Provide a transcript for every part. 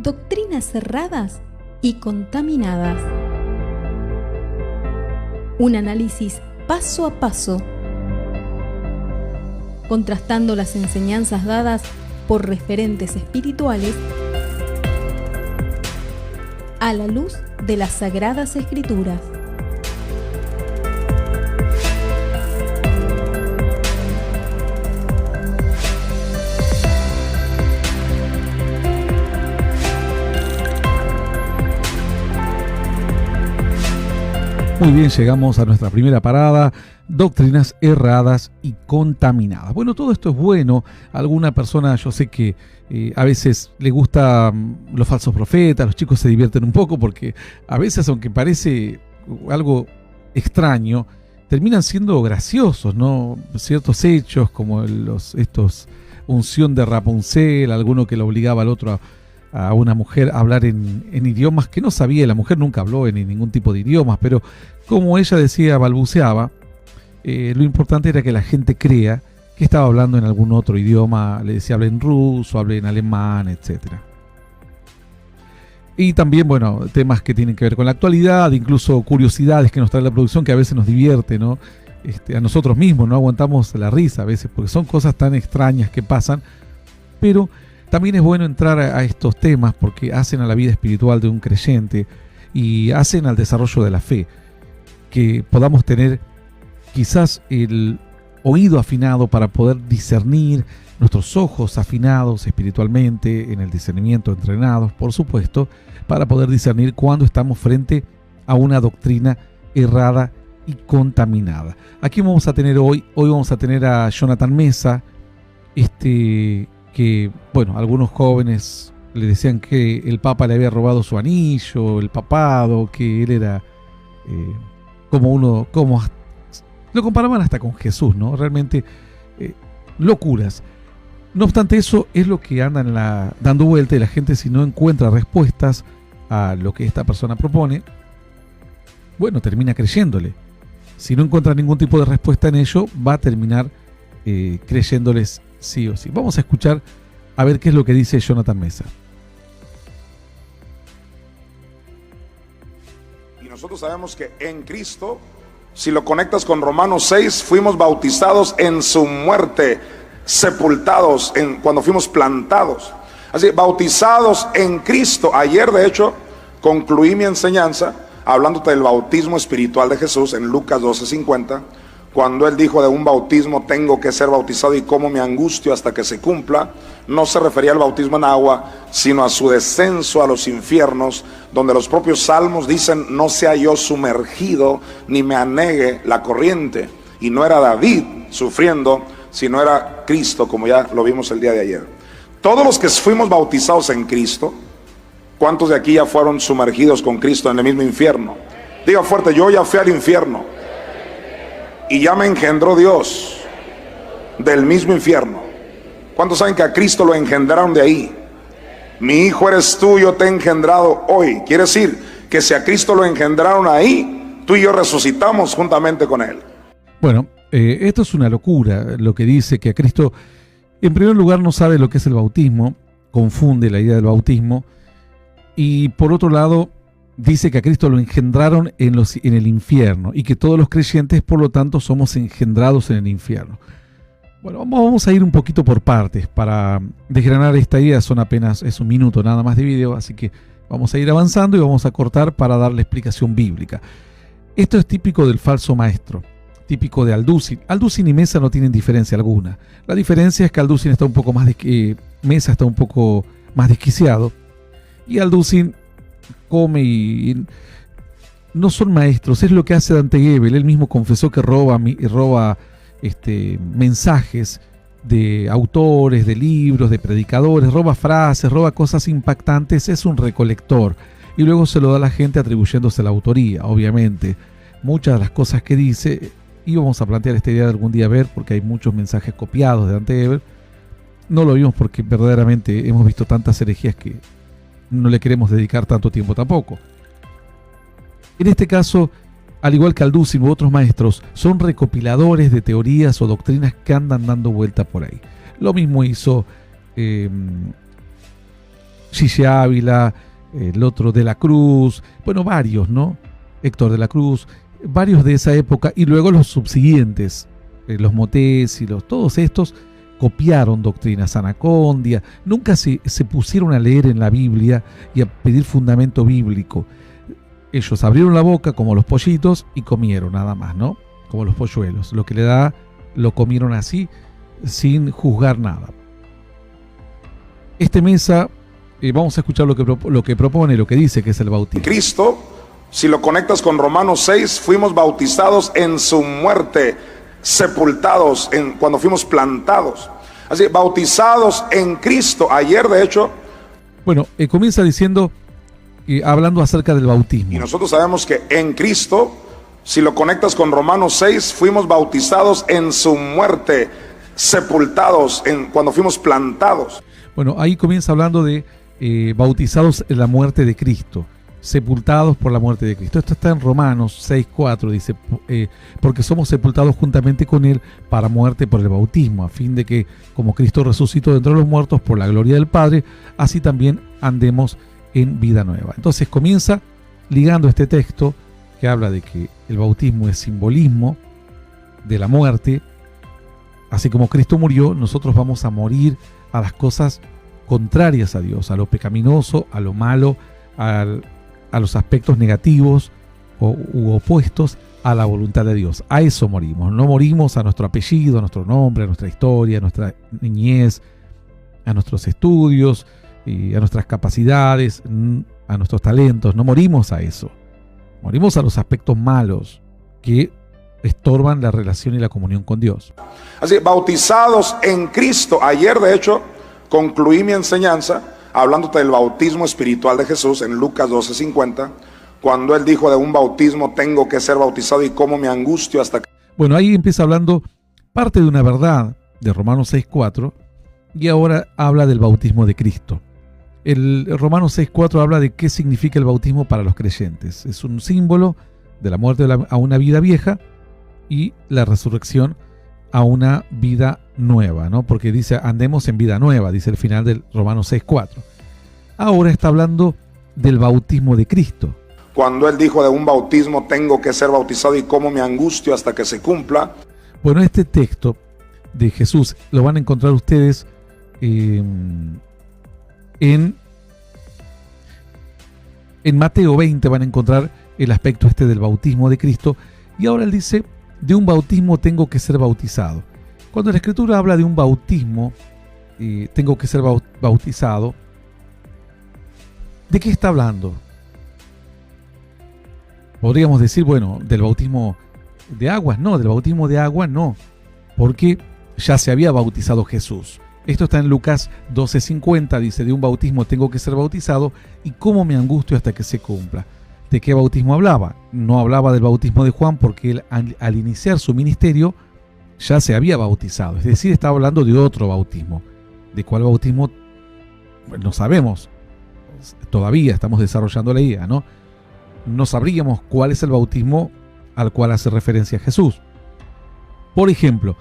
doctrinas erradas y contaminadas. Un análisis paso a paso, contrastando las enseñanzas dadas por referentes espirituales a la luz de las Sagradas Escrituras. Muy bien, llegamos a nuestra primera parada, doctrinas erradas y contaminadas. Bueno, todo esto es bueno. Alguna persona, yo sé que a veces le gustan los falsos profetas, los chicos se divierten un poco porque a veces, aunque parece algo extraño, terminan siendo graciosos, ¿no? Ciertos hechos como estos unción de Rapunzel, alguno que le obligaba al otro a una mujer a hablar en idiomas que no sabía. La mujer nunca habló en ningún tipo de idiomas, pero como ella decía, balbuceaba, lo importante era que la gente crea que estaba hablando en algún otro idioma. Le decía, hable en ruso, hable en alemán, etc. Y también, bueno, temas que tienen que ver con la actualidad, incluso curiosidades que nos trae la producción que a veces nos divierte, ¿no? A nosotros mismos no aguantamos la risa a veces porque son cosas tan extrañas que pasan, pero también es bueno entrar a estos temas porque hacen a la vida espiritual de un creyente y hacen al desarrollo de la fe, que podamos tener quizás el oído afinado para poder discernir, nuestros ojos afinados espiritualmente, en el discernimiento entrenados, por supuesto, para poder discernir cuando estamos frente a una doctrina errada y contaminada. Aquí vamos a tener hoy vamos a tener a Jonathan Meza, que, bueno, algunos jóvenes le decían que el Papa le había robado su anillo, el papado, que él era como lo comparaban hasta con Jesús, ¿no? Realmente locuras. No obstante, eso es lo que andan dando vuelta, y la gente, si no encuentra respuestas a lo que esta persona propone, bueno, termina creyéndole. Si no encuentra ningún tipo de respuesta en ello, va a terminar creyéndoles sí o sí. Vamos a escuchar a ver qué es lo que dice Jonathan Meza. Y nosotros sabemos que en Cristo, si lo conectas con Romanos 6, fuimos bautizados en su muerte, sepultados cuando fuimos plantados. Así, bautizados en Cristo. Ayer, de hecho, concluí mi enseñanza hablándote del bautismo espiritual de Jesús en Lucas 12:50. Cuando él dijo de un bautismo tengo que ser bautizado y cómo me angustio hasta que se cumpla, no se refería al bautismo en agua, sino a su descenso a los infiernos, donde los propios salmos dicen, no sea yo sumergido ni me anegue la corriente. Y no era David sufriendo, sino era Cristo, como ya lo vimos el día de ayer. Todos los que fuimos bautizados en Cristo, ¿cuántos de aquí ya fueron sumergidos con Cristo en el mismo infierno? Diga fuerte, yo ya fui al infierno. Y ya me engendró Dios del mismo infierno. ¿Cuántos saben que a Cristo lo engendraron de ahí? Mi hijo eres tú, yo te he engendrado hoy. Quiere decir que si a Cristo lo engendraron ahí, tú y yo resucitamos juntamente con él. Bueno, esto es una locura, lo que dice que a Cristo, en primer lugar, no sabe lo que es el bautismo, confunde la idea del bautismo, y por otro lado, dice que a Cristo lo engendraron en el infierno y que todos los creyentes, por lo tanto, somos engendrados en el infierno. Bueno, vamos a ir un poquito por partes para desgranar esta idea. Es un minuto nada más de video, así que vamos a ir avanzando y vamos a cortar para darle explicación bíblica. Esto es típico del falso maestro, típico de Alducin. Alducin y Meza no tienen diferencia alguna. La diferencia es que Alducin está un poco más Meza está un poco más desquiciado, y Alducin come y no son maestros. Es lo que hace Dante Gebel. Él mismo confesó que roba mensajes de autores, de libros, de predicadores, roba frases, roba cosas impactantes. Es un recolector y luego se lo da a la gente atribuyéndose la autoría. Obviamente muchas de las cosas que dice, y vamos a plantear esta idea de algún día ver, porque hay muchos mensajes copiados de Dante Gebel. No lo vimos porque verdaderamente hemos visto tantas herejías que no le queremos dedicar tanto tiempo tampoco. En este caso, al igual que Alducin u otros maestros, son recopiladores de teorías o doctrinas que andan dando vuelta por ahí. Lo mismo hizo Gille Ávila, el otro de la Cruz, bueno, varios, ¿no? Héctor de la Cruz, varios de esa época, y luego los subsiguientes, los Motés y todos estos copiaron doctrinas Anacondia, nunca se pusieron a leer en la Biblia y a pedir fundamento bíblico. Ellos abrieron la boca como los pollitos y comieron nada más, ¿no? Como los polluelos. Lo que le da, lo comieron así, sin juzgar nada. Mesa, vamos a escuchar lo que propone, lo que dice que es el bautismo. Cristo, si lo conectas con Romanos 6, fuimos bautizados en su muerte, sepultados cuando fuimos plantados. Así, bautizados en Cristo. Ayer, de hecho... Bueno, comienza diciendo, hablando acerca del bautismo. Y nosotros sabemos que en Cristo, si lo conectas con Romanos 6, fuimos bautizados en su muerte, sepultados cuando fuimos plantados. Bueno, ahí comienza hablando de bautizados en la muerte de Cristo, sepultados por la muerte de Cristo. Esto está en Romanos 6:4, dice, porque somos sepultados juntamente con Él para muerte por el bautismo, a fin de que, como Cristo resucitó de entre los muertos por la gloria del Padre, así también andemos en vida nueva. Entonces comienza ligando este texto que habla de que el bautismo es simbolismo de la muerte. Así como Cristo murió, nosotros vamos a morir a las cosas contrarias a Dios, a lo pecaminoso, a lo malo, a los aspectos negativos u opuestos a la voluntad de Dios. A eso morimos. No morimos a nuestro apellido, a nuestro nombre, a nuestra historia, a nuestra niñez, a nuestros estudios, y a nuestras capacidades, a nuestros talentos. No morimos a eso. Morimos a los aspectos malos que estorban la relación y la comunión con Dios. Así, bautizados en Cristo. Ayer, de hecho, concluí mi enseñanza hablándote del bautismo espiritual de Jesús en Lucas 12:50, cuando Él dijo de un bautismo tengo que ser bautizado y cómo me angustio hasta que... Bueno, ahí empieza hablando parte de una verdad de Romanos 6:4 y ahora habla del bautismo de Cristo. El Romanos 6:4 habla de qué significa el bautismo para los creyentes. Es un símbolo de la muerte a una vida vieja y la resurrección a una vida nueva, ¿no? Porque dice, andemos en vida nueva, dice el final del Romanos 6:4. Ahora está hablando del bautismo de Cristo. Cuando Él dijo de un bautismo tengo que ser bautizado y cómo me angustio hasta que se cumpla. Bueno, este texto de Jesús lo van a encontrar ustedes en Mateo 20, van a encontrar el aspecto del bautismo de Cristo. Y ahora Él dice, de un bautismo tengo que ser bautizado. Cuando la Escritura habla de un bautismo, tengo que ser bautizado, ¿de qué está hablando? Podríamos decir, bueno, del bautismo de aguas. No, del bautismo de agua no, porque ya se había bautizado Jesús. Esto está en Lucas 12:50, dice, de un bautismo tengo que ser bautizado y cómo me angustio hasta que se cumpla. ¿De qué bautismo hablaba? No hablaba del bautismo de Juan porque él al iniciar su ministerio ya se había bautizado. Es decir, estaba hablando de otro bautismo. ¿De cuál bautismo? No sabemos. Todavía estamos desarrollando la idea, ¿no? No sabríamos cuál es el bautismo al cual hace referencia Jesús. Por ejemplo,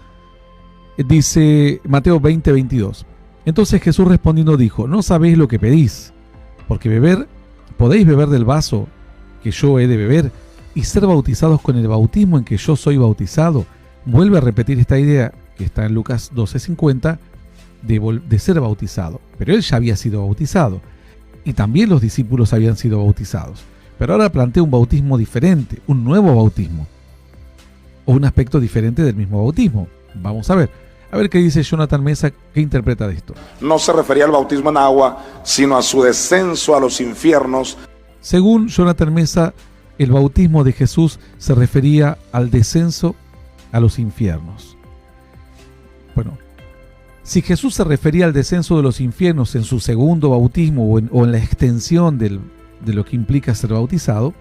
dice Mateo 20:22. Entonces Jesús respondiendo dijo, no sabéis lo que pedís, porque podéis beber del vaso que yo he de beber y ser bautizados con el bautismo en que yo soy bautizado. Vuelve a repetir esta idea que está en Lucas 12:50 de ser bautizado. Pero él ya había sido bautizado y también los discípulos habían sido bautizados. Pero ahora plantea un bautismo diferente, un nuevo bautismo o un aspecto diferente del mismo bautismo. Vamos a ver qué dice Jonathan Mesa, qué interpreta de esto. No se refería al bautismo en agua, sino a su descenso a los infiernos. Según Jonathan Mesa, el bautismo de Jesús se refería al descenso a los infiernos. Bueno, si Jesús se refería al descenso de los infiernos en su segundo bautismo o en la extensión de lo que implica ser bautizado,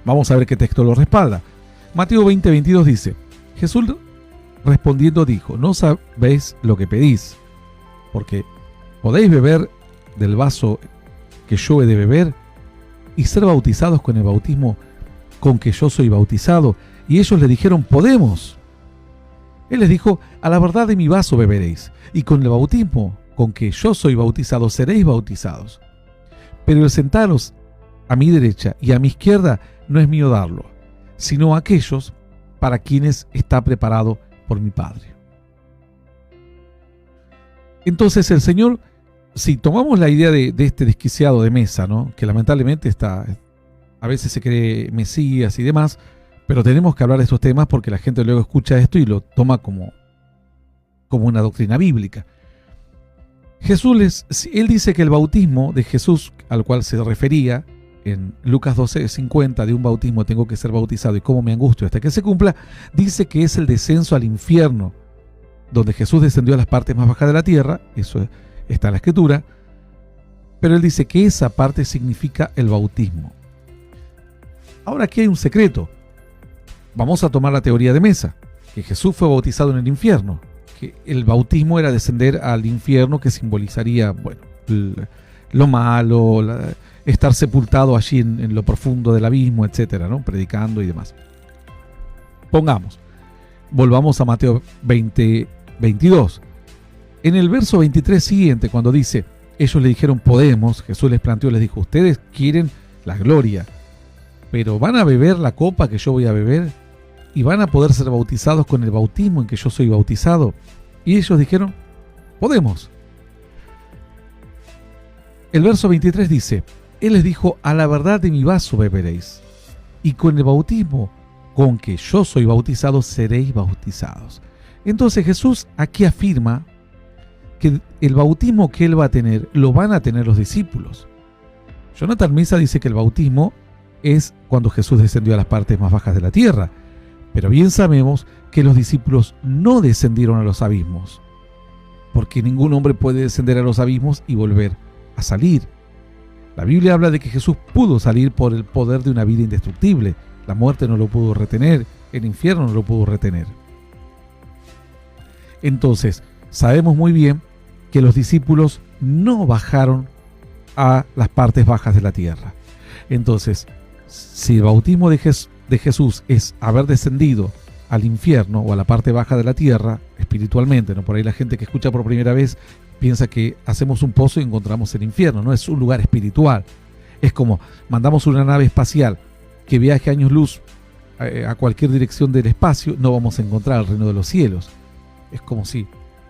vamos a ver qué texto lo respalda. Mateo 20:22 dice, Jesús respondiendo dijo, no sabéis lo que pedís, porque podéis beber del vaso que yo he de beber y ser bautizados con el bautismo con que yo soy bautizado. Y ellos le dijeron, podemos. Él les dijo, a la verdad de mi vaso beberéis, y con el bautismo con que yo soy bautizado seréis bautizados. Pero el sentaros a mi derecha y a mi izquierda no es mío darlo, sino a aquellos para quienes está preparado por mi Padre. Entonces el Señor, si tomamos la idea de este desquiciado de Mesa, ¿no?, que lamentablemente a veces se cree Mesías y demás, pero tenemos que hablar de estos temas porque la gente luego escucha esto y lo toma como una doctrina bíblica. Él dice que el bautismo de Jesús, al cual se refería en Lucas 12:50, de un bautismo tengo que ser bautizado y cómo me angustio hasta que se cumpla, dice que es el descenso al infierno, donde Jesús descendió a las partes más bajas de la tierra, eso está en la Escritura, pero él dice que esa parte significa el bautismo. Ahora aquí hay un secreto. Vamos a tomar la teoría de Mesa, que Jesús fue bautizado en el infierno, que el bautismo era descender al infierno, que simbolizaría, bueno, lo malo, estar sepultado allí en lo profundo del abismo, etcétera, ¿no?, predicando y demás. Volvamos a Mateo 20:22. En el verso 23 siguiente, cuando dice, ellos le dijeron podemos, Jesús les planteó, les dijo, ustedes quieren la gloria, pero ¿van a beber la copa que yo voy a beber? ¿Y van a poder ser bautizados con el bautismo en que yo soy bautizado? Y ellos dijeron, podemos. El verso 23 dice, Él les dijo, a la verdad de mi vaso beberéis, y con el bautismo con que yo soy bautizado seréis bautizados. Entonces Jesús aquí afirma que el bautismo que Él va a tener, lo van a tener los discípulos. Jonathan Mesa dice que el bautismo es cuando Jesús descendió a las partes más bajas de la tierra, pero bien sabemos que los discípulos no descendieron a los abismos, porque ningún hombre puede descender a los abismos y volver a salir. La Biblia habla de que Jesús pudo salir por el poder de una vida indestructible. La muerte no lo pudo retener, el infierno no lo pudo retener. Entonces, sabemos muy bien que los discípulos no bajaron a las partes bajas de la tierra. Entonces, si el bautismo de Jesús es haber descendido al infierno o a la parte baja de la tierra, espiritualmente, ¿no? Por ahí la gente que escucha por primera vez piensa que hacemos un pozo y encontramos el infierno. No, es un lugar espiritual. Es como mandamos una nave espacial que viaje años luz a cualquier dirección del espacio, no vamos a encontrar el reino de los cielos. Es como si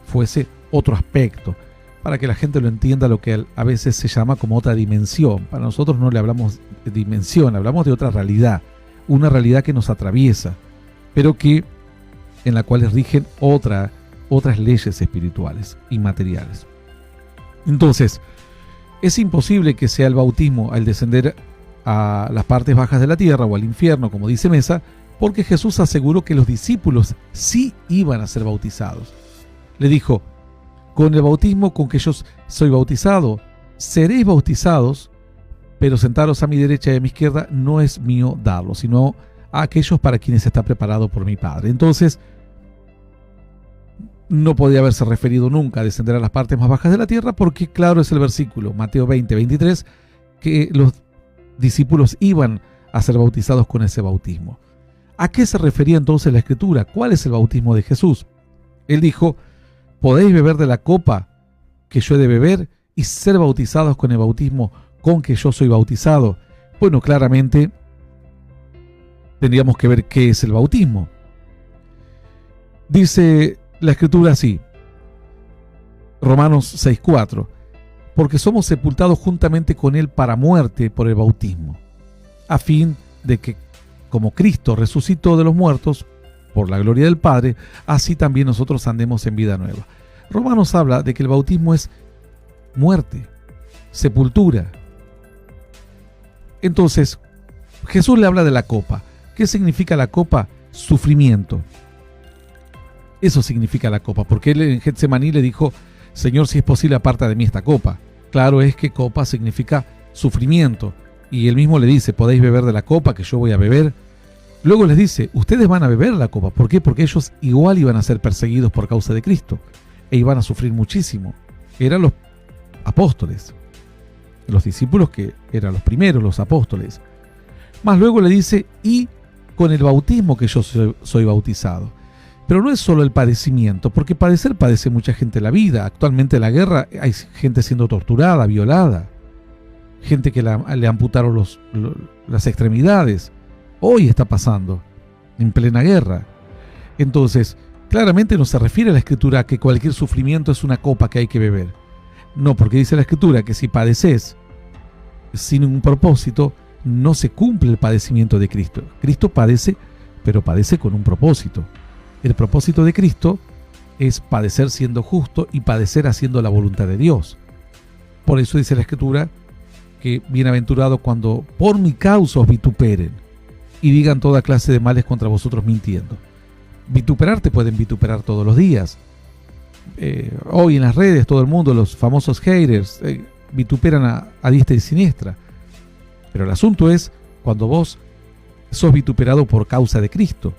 fuese otro aspecto, para que la gente lo entienda, lo que a veces se llama como otra dimensión. Para nosotros no le hablamos de dimensión, hablamos de otra realidad, una realidad que nos atraviesa, pero en la cual rigen otras leyes espirituales y materiales. Entonces, es imposible que sea el bautismo al descender a las partes bajas de la tierra o al infierno, como dice Mesa, porque Jesús aseguró que los discípulos sí iban a ser bautizados. Le dijo, con el bautismo con que yo soy bautizado, seréis bautizados, pero sentaros a mi derecha y a mi izquierda no es mío darlo, sino a aquellos para quienes está preparado por mi Padre. Entonces, no podía haberse referido nunca a descender a las partes más bajas de la tierra, porque claro es el versículo, Mateo 20:23, que los discípulos iban a ser bautizados con ese bautismo. ¿A qué se refería entonces la Escritura? ¿Cuál es el bautismo de Jesús? Él dijo, podéis beber de la copa que yo he de beber y ser bautizados con el bautismo con que yo soy bautizado. Bueno, claramente tendríamos que ver qué es el bautismo. Dice la Escritura así, Romanos 6:4, porque somos sepultados juntamente con Él para muerte por el bautismo, a fin de que, como Cristo resucitó de los muertos por la gloria del Padre, así también nosotros andemos en vida nueva. Romanos habla de que el bautismo es muerte, sepultura. Entonces, Jesús le habla de la copa. ¿Qué significa la copa? Sufrimiento. Eso significa la copa, porque él en Getsemaní le dijo, Señor, si es posible, aparta de mí esta copa. Claro es que copa significa sufrimiento. Y él mismo le dice, podéis beber de la copa que yo voy a beber. Luego les dice, ustedes van a beber la copa. ¿Por qué? Porque ellos igual iban a ser perseguidos por causa de Cristo. E iban a sufrir muchísimo. Eran los apóstoles. Los discípulos que eran los primeros, los apóstoles. Más luego le dice, y con el bautismo que yo soy bautizado. Pero no es solo el padecimiento, porque padece mucha gente en la vida. Actualmente en la guerra hay gente siendo torturada, violada, gente que le amputaron las extremidades. Hoy está pasando, en plena guerra. Entonces, claramente no se refiere a la Escritura a que cualquier sufrimiento es una copa que hay que beber. No, porque dice la Escritura que si padeces sin un propósito, no se cumple el padecimiento de Cristo. Cristo padece, pero padece con un propósito. El propósito de Cristo es padecer siendo justo y padecer haciendo la voluntad de Dios. Por eso dice la Escritura que bienaventurado cuando por mi causa os vituperen y digan toda clase de males contra vosotros mintiendo. Vituperar te pueden vituperar todos los días. Hoy en las redes todo el mundo, los famosos haters, vituperan a diestra y siniestra. Pero el asunto es cuando vos sos vituperado por causa de Cristo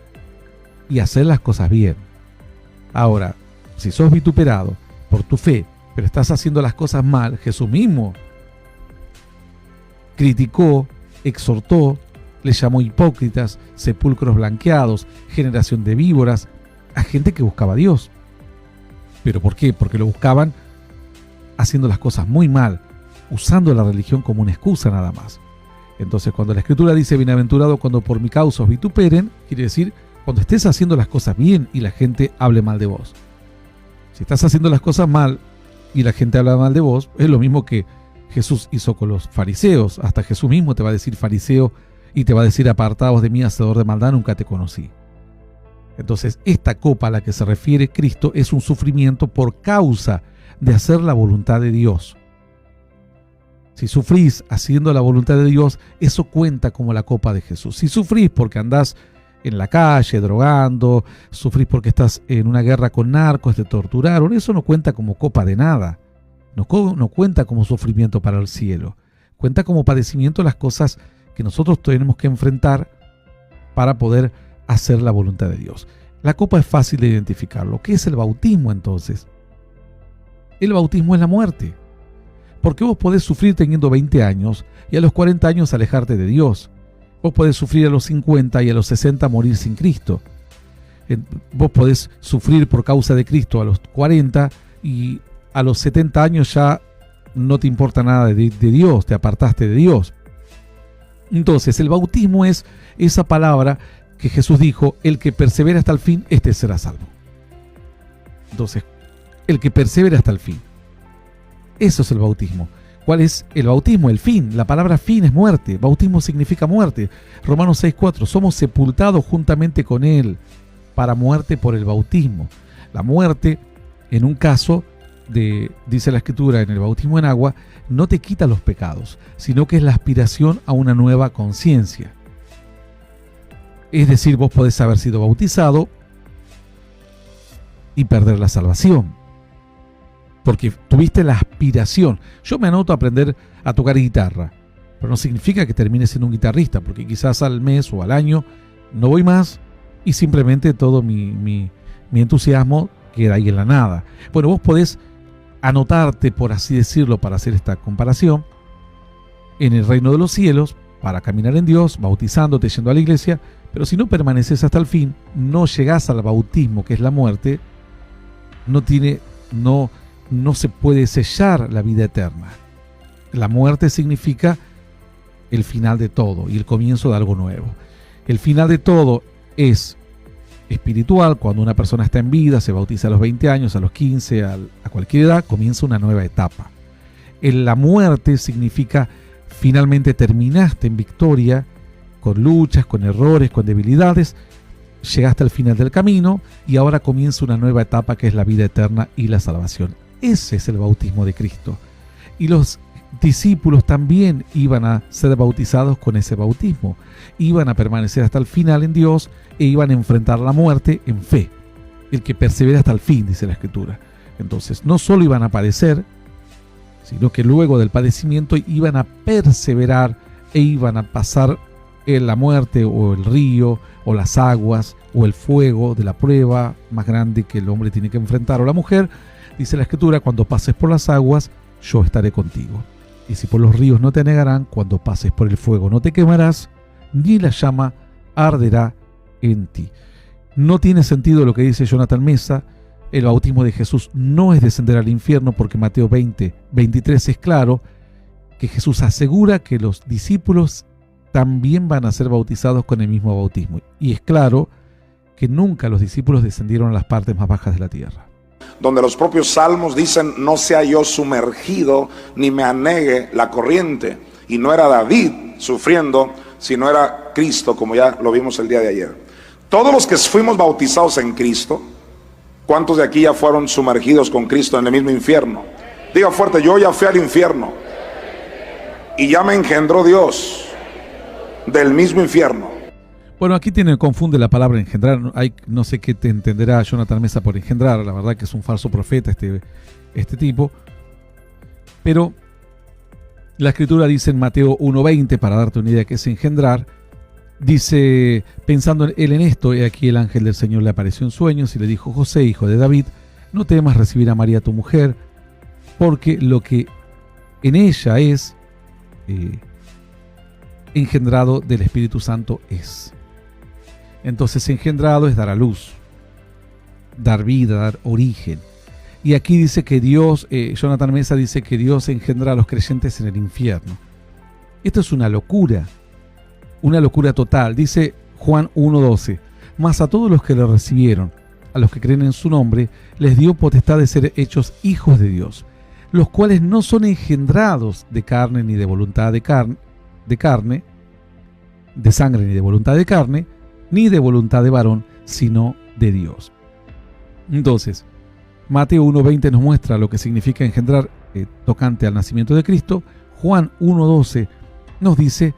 y hacer las cosas bien. Ahora, si sos vituperado por tu fe, pero estás haciendo las cosas mal, Jesús mismo criticó, exhortó, le llamó hipócritas, sepulcros blanqueados, generación de víboras, a gente que buscaba a Dios. ¿Pero por qué? Porque lo buscaban haciendo las cosas muy mal, usando la religión como una excusa nada más. Entonces, cuando la Escritura dice bienaventurado cuando por mi causa os vituperen, quiere decir cuando estés haciendo las cosas bien y la gente hable mal de vos. Si estás haciendo las cosas mal y la gente habla mal de vos, es lo mismo que Jesús hizo con los fariseos. Hasta Jesús mismo te va a decir fariseo y te va a decir apartaos de mí, hacedor de maldad, nunca te conocí. Entonces, esta copa a la que se refiere Cristo es un sufrimiento por causa de hacer la voluntad de Dios. Si sufrís haciendo la voluntad de Dios, eso cuenta como la copa de Jesús. Si sufrís porque andás en la calle drogando, sufrís porque estás en una guerra con narcos, te torturaron, eso no cuenta como copa de nada. No cuenta como sufrimiento para el cielo. Cuenta como padecimiento las cosas que nosotros tenemos que enfrentar para poder hacer la voluntad de Dios. La copa es fácil de identificarlo. ¿Qué es el bautismo entonces? El bautismo es la muerte. Porque vos podés sufrir teniendo 20 años y a los 40 años alejarte de Dios. Vos podés sufrir a los 50 y a los 60 morir sin Cristo. Vos podés sufrir por causa de Cristo a los 40 y a los 70 años ya no te importa nada de Dios, te apartaste de Dios. Entonces, el bautismo es esa palabra que Jesús dijo, el que persevera hasta el fin, este será salvo. Entonces, el que persevera hasta el fin. Eso es el bautismo. ¿Cuál es el bautismo? El fin. La palabra fin es muerte. Bautismo significa muerte. Romanos 6:4. Somos sepultados juntamente con Él para muerte por el bautismo. La muerte, en un caso dice la Escritura en el bautismo en agua, no te quita los pecados, sino que es la aspiración a una nueva conciencia. Es decir, vos podés haber sido bautizado y perder la salvación, porque tuviste la aspiración. Yo me anoto a aprender a tocar guitarra, pero no significa que termine siendo un guitarrista, porque quizás al mes o al año no voy más y simplemente todo mi entusiasmo queda ahí en la nada. Bueno, vos podés anotarte, por así decirlo, para hacer esta comparación, en el reino de los cielos, para caminar en Dios, bautizándote, yendo a la iglesia, pero si no permaneces hasta el fin, no llegás al bautismo, que es la muerte, no se puede sellar la vida eterna. La muerte significa el final de todo y el comienzo de algo nuevo. El final de todo es espiritual. Cuando una persona está en vida, se bautiza a los 20 años, a los 15, a cualquier edad, comienza una nueva etapa. La muerte significa finalmente terminaste en victoria, con luchas, con errores, con debilidades, llegaste al final del camino y ahora comienza una nueva etapa que es la vida eterna y la salvación. Ese es el bautismo de Cristo. Y los discípulos también iban a ser bautizados con ese bautismo. Iban a permanecer hasta el final en Dios e iban a enfrentar la muerte en fe. El que persevera hasta el fin, dice la Escritura. Entonces, no solo iban a padecer, sino que luego del padecimiento iban a perseverar e iban a pasar la muerte o el río o las aguas o el fuego de la prueba más grande que el hombre tiene que enfrentar o la mujer. Dice la Escritura, cuando pases por las aguas, yo estaré contigo. Y si por los ríos no te anegarán, cuando pases por el fuego no te quemarás, ni la llama arderá en ti. No tiene sentido lo que dice Jonathan Mesa. El bautismo de Jesús no es descender al infierno, porque Mateo 20:23 es claro que Jesús asegura que los discípulos también van a ser bautizados con el mismo bautismo. Y es claro que nunca los discípulos descendieron a las partes más bajas de la tierra. Donde los propios salmos dicen: no sea yo sumergido ni me anegue la corriente. Y no era David sufriendo, sino era Cristo, como ya lo vimos el día de ayer. Todos los que fuimos bautizados en Cristo, ¿cuántos de aquí ya fueron sumergidos con Cristo en el mismo infierno? Diga fuerte: yo ya fui al infierno y ya me engendró Dios del mismo infierno. Bueno, aquí confunde la palabra engendrar. No sé qué te entenderá Jonathan Mesa por engendrar. La verdad que es un falso profeta este tipo. Pero la Escritura dice en Mateo 1:20, para darte una idea de qué es engendrar, dice: pensando él en esto, he aquí el ángel del Señor le apareció en sueños y le dijo: José, hijo de David, no temas recibir a María tu mujer, porque lo que en ella es engendrado del Espíritu Santo es. Entonces, engendrado es dar a luz, dar vida, dar origen. Y aquí dice que Dios, Jonathan Mesa dice que Dios engendra a los creyentes en el infierno. Esto es una locura total. Dice Juan 1:12: mas a todos los que le recibieron, a los que creen en su nombre, les dio potestad de ser hechos hijos de Dios, los cuales no son engendrados de carne ni de voluntad de sangre ni de voluntad de carne, ni de voluntad de varón, sino de Dios. Entonces, Mateo 1:20 nos muestra lo que significa engendrar tocante al nacimiento de Cristo. Juan 1:12 nos dice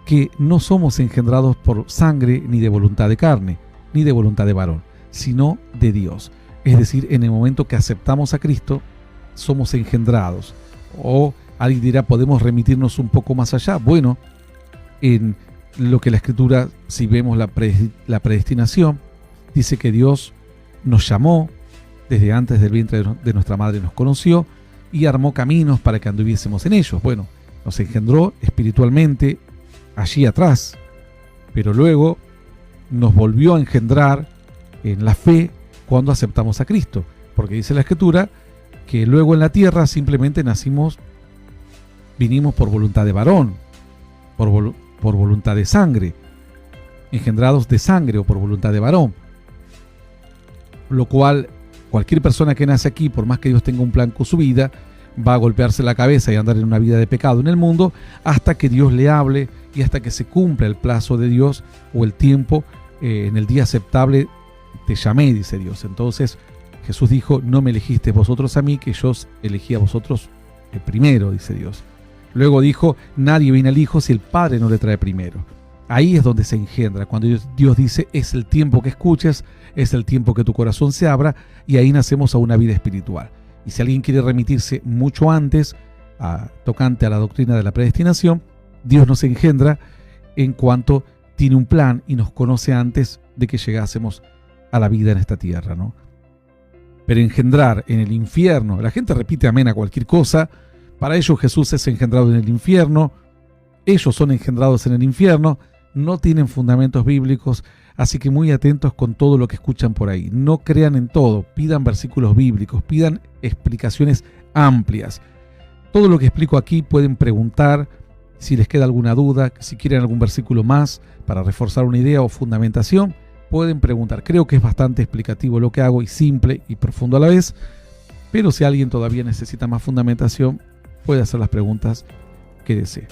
que no somos engendrados por sangre, ni de voluntad de carne, ni de voluntad de varón, sino de Dios. Es decir, en el momento que aceptamos a Cristo, somos engendrados. O alguien dirá: ¿podemos remitirnos un poco más allá? Bueno, en lo que la Escritura, si vemos la predestinación, dice que Dios nos llamó, desde antes del vientre de nuestra madre nos conoció y armó caminos para que anduviésemos en ellos. Bueno, nos engendró espiritualmente allí atrás, pero luego nos volvió a engendrar en la fe cuando aceptamos a Cristo, porque dice la Escritura que luego en la tierra simplemente vinimos por voluntad de varón, por voluntad de sangre, engendrados de sangre o por voluntad de varón. Lo cual, cualquier persona que nace aquí, por más que Dios tenga un plan con su vida, va a golpearse la cabeza y andar en una vida de pecado en el mundo hasta que Dios le hable y hasta que se cumpla el plazo de Dios o el tiempo. En el día aceptable te llamé, dice Dios. Entonces Jesús dijo: no me elegisteis vosotros a mí, que yo os elegí a vosotros primero, dice Dios. Luego dijo: nadie viene al Hijo si el Padre no le trae primero. Ahí es donde se engendra, cuando Dios dice: es el tiempo que escuches, es el tiempo que tu corazón se abra, y ahí nacemos a una vida espiritual. Y si alguien quiere remitirse mucho antes, tocante a la doctrina de la predestinación, Dios nos engendra en cuanto tiene un plan y nos conoce antes de que llegásemos a la vida en esta tierra, ¿no? Pero engendrar en el infierno, la gente repite amén a cualquier cosa. Para ellos Jesús es engendrado en el infierno, ellos son engendrados en el infierno, no tienen fundamentos bíblicos, así que muy atentos con todo lo que escuchan por ahí. No crean en todo, pidan versículos bíblicos, pidan explicaciones amplias. Todo lo que explico aquí pueden preguntar si les queda alguna duda, si quieren algún versículo más para reforzar una idea o fundamentación, pueden preguntar. Creo que es bastante explicativo lo que hago y simple y profundo a la vez, pero si alguien todavía necesita más fundamentación, puede hacer las preguntas que desee.